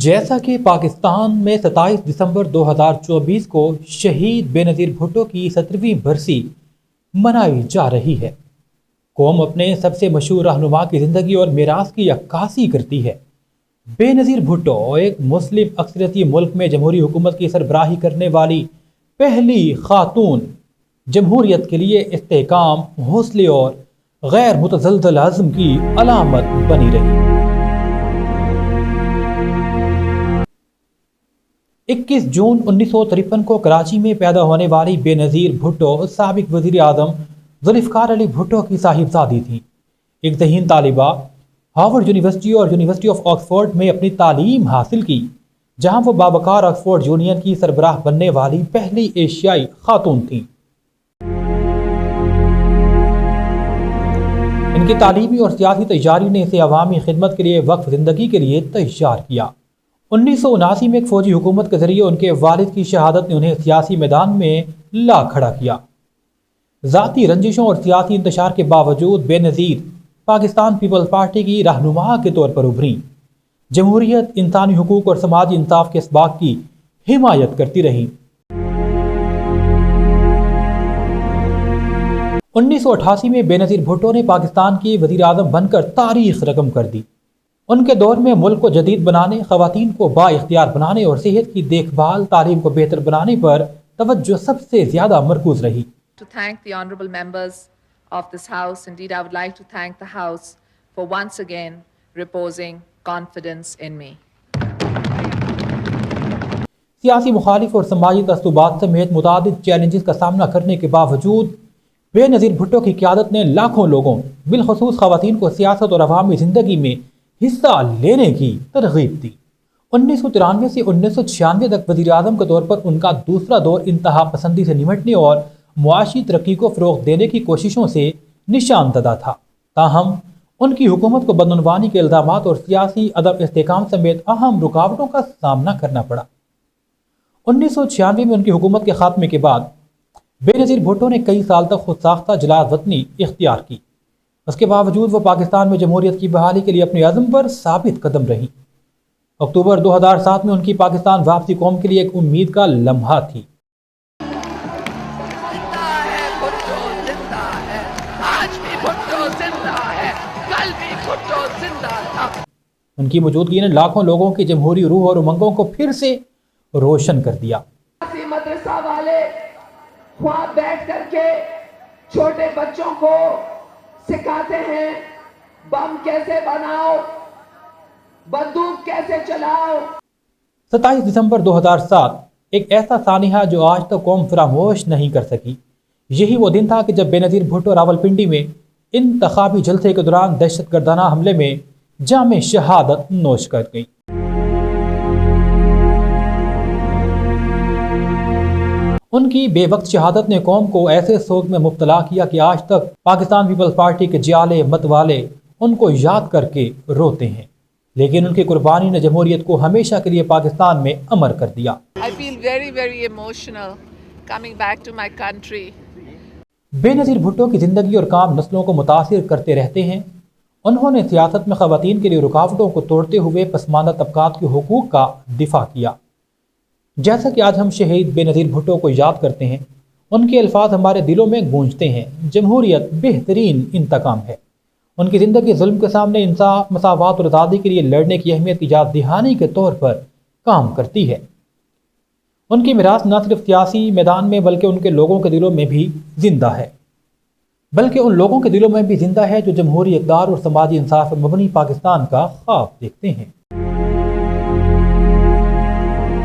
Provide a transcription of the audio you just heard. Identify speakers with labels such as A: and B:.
A: جیسا کہ پاکستان میں 27 دسمبر 2024 کو شہید بے نظیر بھٹو کی 17ویں برسی منائی جا رہی ہے۔ قوم اپنے سب سے مشہور رہنما کی زندگی اور میراث کی عکاسی کرتی ہے۔ بے نظیر بھٹو ایک مسلم اکثریتی ملک میں جمہوری حکومت کی سربراہی کرنے والی پہلی خاتون، جمہوریت کے لیے استحکام، حوصلے اور غیر متزلزل عزم کی علامت بنی رہی۔ 21 جون 1953 کو کراچی میں پیدا ہونے والی بے نظیر بھٹو سابق وزیر اعظم ذوالفقار علی بھٹو کی صاحبزادی تھیں۔ ایک ذہین طالبہ، ہارورڈ یونیورسٹی اور یونیورسٹی آف آکسفورڈ میں اپنی تعلیم حاصل کی، جہاں وہ باوقار آکسفورڈ یونین کی سربراہ بننے والی پہلی ایشیائی خاتون تھیں۔ ان کی تعلیمی اور سیاسی تیاری نے اسے عوامی خدمت کے لیے وقف زندگی کے لیے تیار کیا۔ 1979 میں ایک فوجی حکومت کے ذریعے ان کے والد کی شہادت نے انہیں سیاسی میدان میں لا کھڑا کیا۔ ذاتی رنجشوں اور سیاسی انتشار کے باوجود بے نظیر پاکستان پیپلز پارٹی کی رہنما کے طور پر ابھریں۔ جمہوریت، انسانی حقوق اور سماجی انصاف کے اسباق کی حمایت کرتی رہیں۔ 1988 میں بے نظیر بھٹو نے پاکستان کی وزیر اعظم بن کر تاریخ رقم کر دی۔ ان کے دور میں ملک کو جدید بنانے، خواتین کو با اختیار بنانے اور صحت کی دیکھ بھال، تعلیم کو بہتر بنانے پر توجہ سب سے زیادہ مرکوز رہی۔
B: To thank the honorable members of this house. Indeed, I would like to thank the house for once again reposing confidence in me.
A: سیاسی مخالف اور سماجی تعصبات سمیت متعدد چیلنجز کا سامنا کرنے کے باوجود بے نظیر بھٹو کی قیادت نے لاکھوں لوگوں، بالخصوص خواتین کو سیاست اور عوامی زندگی میں حصہ لینے کی ترغیب دی۔ 1993 سے 1996 تک وزیر اعظم کے طور پر ان کا دوسرا دور انتہا پسندی سے نمٹنے اور معاشی ترقی کو فروغ دینے کی کوششوں سے نشان زدہ تھا۔ تاہم ان کی حکومت کو بدعنوانی کے الزامات اور سیاسی عدم استحکام سمیت اہم رکاوٹوں کا سامنا کرنا پڑا۔ 1996 میں ان کی حکومت کے خاتمے کے بعد بے نظیر بھٹو نے کئی سال تک خود ساختہ جلاء وطنی اختیار کی۔ اس کے باوجود وہ پاکستان میں جمہوریت کی بحالی کے لیے اپنے عزم پر ثابت قدم رہی۔ اکتوبر 2007 میں ان کی پاکستان واپسی قوم کے لیے ایک امید کا لمحہ تھی۔ ان کی موجودگی نے لاکھوں لوگوں کی جمہوری روح اور امنگوں کو پھر سے روشن کر دیا۔
C: مدرسہ والے خواب بیٹھ کر کے چھوٹے بچوں کو سکھاتے ہیں بم کیسے بناؤ، بندوق کیسے چلاؤ۔
A: 27 دسمبر 2007 ایک ایسا سانحہ جو آج تک قوم فراموش نہیں کر سکی۔ یہی وہ دن تھا کہ جب بے نظیر بھٹو راولپنڈی میں انتخابی جلسے کے دوران دہشت گردانہ حملے میں جام شہادت نوش کر گئی۔ ان کی بے وقت شہادت نے قوم کو ایسے سوگ میں مبتلا کیا کہ آج تک پاکستان پیپلز پارٹی کے جیالے مت والے ان کو یاد کر کے روتے ہیں، لیکن ان کی قربانی نے جمہوریت کو ہمیشہ کے لیے پاکستان میں امر کر دیا۔
B: I feel very, very emotional coming back to my country.
A: بے نظیر بھٹو کی زندگی اور کام نسلوں کو متاثر کرتے رہتے ہیں۔ انہوں نے سیاست میں خواتین کے لیے رکاوٹوں کو توڑتے ہوئے پسماندہ طبقات کے حقوق کا دفاع کیا۔ جیسا کہ آج ہم شہید بے نظیر بھٹو کو یاد کرتے ہیں، ان کے الفاظ ہمارے دلوں میں گونجتے ہیں۔ جمہوریت بہترین انتقام ہے۔ ان کی زندگی ظلم کے سامنے انصاف، مساوات اور آزادی کے لیے لڑنے کی اہمیت کی یاد دہانی کے طور پر کام کرتی ہے۔ ان کی میراث نہ صرف سیاسی میدان میں بلکہ ان کے لوگوں کے دلوں میں بھی زندہ ہے، جو جمہوری اقدار اور سماجی انصاف پر مبنی پاکستان کا خواب دیکھتے ہیں۔